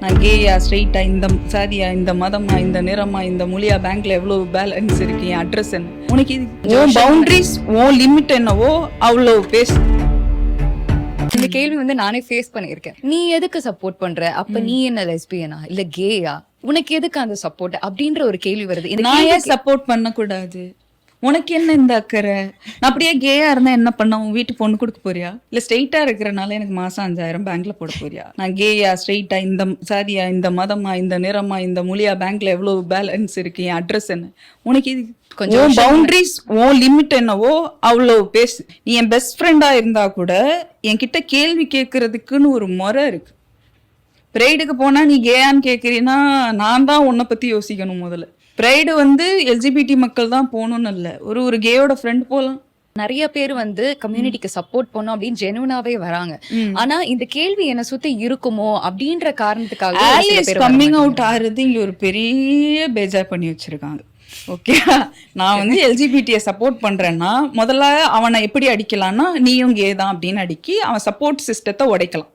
நான் கேயா ஸ்ட்ரெயிட்டா இந்த சாதியா இந்த மதமா இந்த நிறமா இந்த மொழியா பேங்க்ல எவ்வளவு பேலன்ஸ் இருக்கு என் அட்ரஸ் என்ன உனக்கு உன் பவுண்டரிஸ் உன் லிமிட் என்னவோ அவ்வளவு பேசு. இந்த கேள்வி நானே ஃபேஸ் பண்ணிருக்கேன். நீ எதுக்கு சப்போர்ட் பண்ற? அப்ப நீ என்ன லெஸ்பியனா இல்ல கேயா? உனக்கு எதுக்கு அந்த சப்போர்ட் அப்படின்ற ஒரு கேள்வி வருது. நான் ஏன் சப்போர்ட் பண்ண கூடாது? உனக்கு என்ன இந்த அக்கறை? நான் அப்படியே கேயா இருந்தா என்ன பண்ண? உன் வீட்டு பொண்ணு கொடுக்க போறியா? இல்ல ஸ்ட்ரெயிட்டா இருக்கிறனால எனக்கு மாசம் 5000 பேங்க்ல போட போறியா? நான் கேயா ஸ்ட்ரெயிட்டா இந்த சாதியா இந்த மதமா இந்த நிறமா இந்த மொழியா பேங்க்ல எவ்வளவு பேலன்ஸ் இருக்கு என் அட்ரஸ் என்ன உனக்கு இது கொஞ்சம் பவுண்டரிஸ் உன் லிமிட் என்னவோ அவ்வளவு பேசு. நீ என் பெஸ்ட் ஃப்ரெண்டா இருந்தா கூட என்கிட்ட கேள்வி கேட்கறதுக்குன்னு ஒரு முறை இருக்கு. பிரைடுக்கு போனா நீ கேயான்னு கேட்கறீன்னா நான் தான் உன்னை பத்தி யோசிக்கணும். முதல்ல பிரைடு எல்ஜிபிடி மக்கள் தான் போகணும்னு இல்லை, ஒரு கேயோட ஃப்ரெண்ட் போகலாம். நிறைய பேர் கம்யூனிட்டிக்கு சப்போர்ட் பண்ணும் அப்படின்னு ஜெனுவனாவே வராங்க. ஆனா இந்த கேள்வி என்ன சுத்தி இருக்குமோ அப்படின்ற காரணத்துக்காக கம்மிங் அவுட் ஆகுறது இங்க ஒரு பெரிய பேஜார் பண்ணி வச்சிருக்காங்க. ஓகே, நான் எல்ஜிபிடியை சப்போர்ட் பண்றேன்னா முதல்ல அவனை எப்படி அடிக்கலாம்னா நீயும் கே தான் அப்படின்னு அடிக்கி அவன் சப்போர்ட் சிஸ்டத்தை உடைக்கலாம்.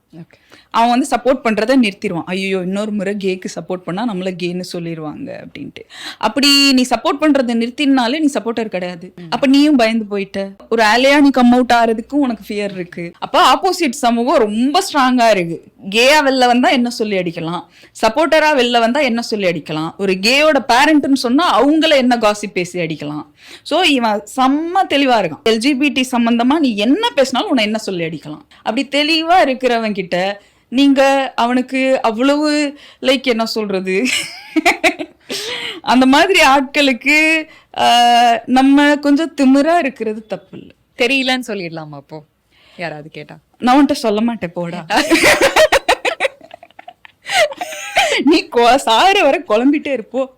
அவன் சப்போர்ட் பண்றதை நிறுத்திடுவான். ஐயோ இன்னொரு முறை கேக்கு சப்போர்ட் பண்ணா நம்மள கேன்னு சொல்லிடுவாங்க அப்படின்ட்டு. அப்படி நீ சப்போர்ட் பண்றதை நிறுத்தினாலே நீ சப்போர்ட்டர் கிடையாது. அப்ப நீயும் பயந்து போயிட்ட. ஒரு ஆலையா நீ கம் அவுட் ஆறதுக்கும் உனக்கு ஃபியர் இருக்கு. அப்ப ஆப்போசிட் சமூகம் ரொம்ப ஸ்ட்ராங்கா இருக்கு. கேயா வெளில வந்தா என்ன சொல்லி அடிக்கலாம், சப்போர்ட்டரா வெளில வந்தா என்ன சொல்லி அடிக்கலாம், ஒரு கேயோட பேரண்ட்னு சொன்னா அவங்கள என்ன காசிப் பேசி அடிக்கலாம். சோ இவன் செம்ம தெளிவா இருக்கான். எல்ஜிபிடி சம்பந்தமா நீ என்ன பேசினாலும் உன்னை என்ன சொல்லி அடிக்கலாம். அப்படி தெளிவா இருக்கிறவன் கிட்ட நீங்க அவனுக்கு அவ்வளவு லைக் என்ன சொல்றது அந்த மாதிரி ஆட்களுக்கு நம்ம கொஞ்சம் திமிரா இருக்கிறது தப்பு இல்லை. தெரியலன்னு சொல்லிடலாமா? அப்போ யாராவது கேட்டா நான் உன்கிட்ட சொல்ல மாட்டேன் போடா. நீ சார வர குழம்பிட்டே இருப்போ.